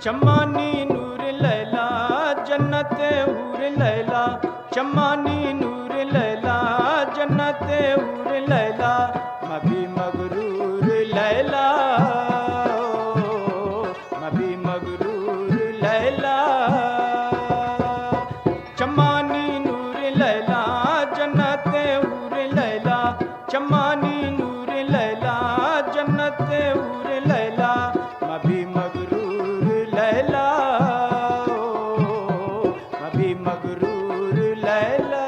चमानी नूर लैला जन्नत हूर लैला, चमानी नूर लैला जन्नत हूर लैला, मभी मगरूर लैला, मभी मगरूर लैला। चमानी नूर लैला जन्नत हूर लैला, चमानी नूर लैला जन्नत हूर लैला, मभी मगरूर लैला, मभी मगरूर लैला।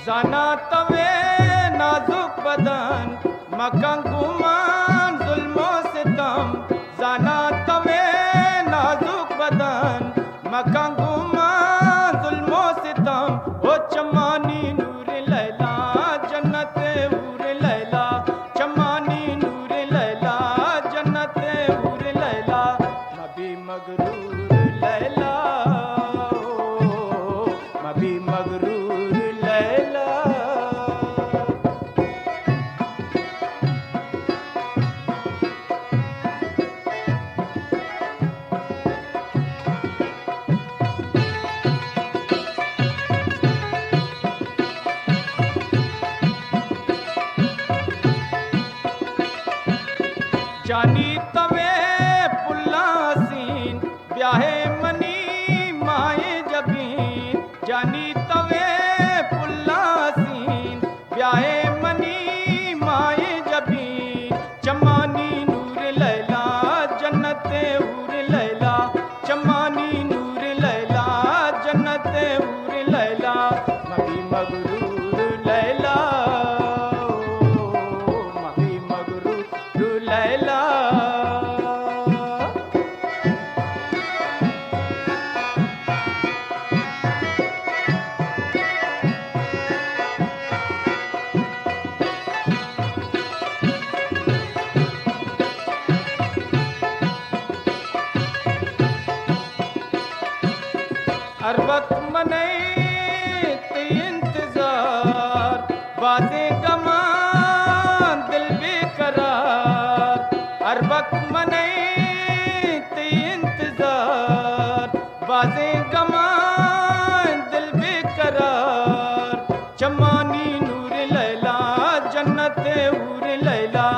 जाना तवे नाजुक बदन मकान गुमान जुल्मो सितम, जाना तवे नाजुक बदन मकान गुमान जुल्मो सितम। ओ चमानी नूर लैला जन्नत हूर लैला, चमानी नूर लैला जन्नत हूर लैला, मभी मगरूर लैला, मभी मगरूर लैला। जानी तवे पुल्ला सीन ब्याहे मनी माए जबीन, जानी तवे पुल्ला सीन ब्याहे मनी माए जबीन। चमानी नूर लैला जन्नत हूर लैला, चमानी नूर लैला जन्नत हूर लैला, मभी मगरूर लैला, मभी मगरूर लैला। हर वक्त मने इंतजार बातें गमान दिल बेकरार, हर वक्त मने इंतजार बातें गमान दिल बेकरार। चमानी नूर लैला जन्नत हूर लैला,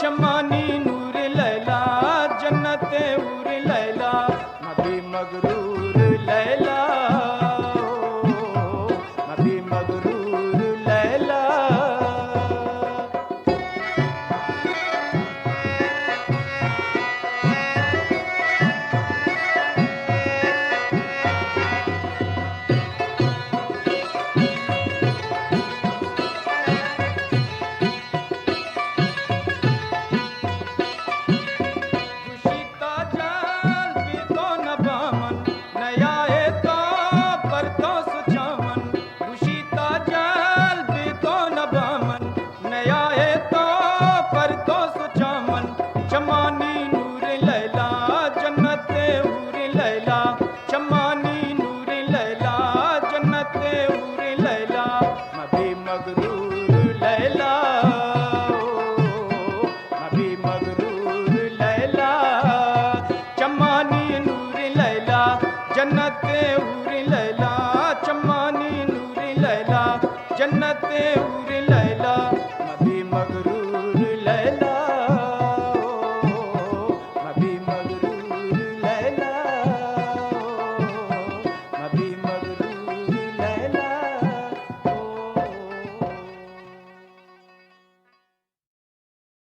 चमानी नूर लैला जन्नत हूर लैला, मभी मगरूर लैला, मभी मगरूर लैला। चमानी नूर लैला जन्नत हूर लैला, चमानी नूर लैला जन्नत हूर लैला, मभी मगरूर लैला, मभी मगरूर लैला। चमानी नूर लैला जन्नत हूर लैला, चमानी नूर लैला जन्नत हूर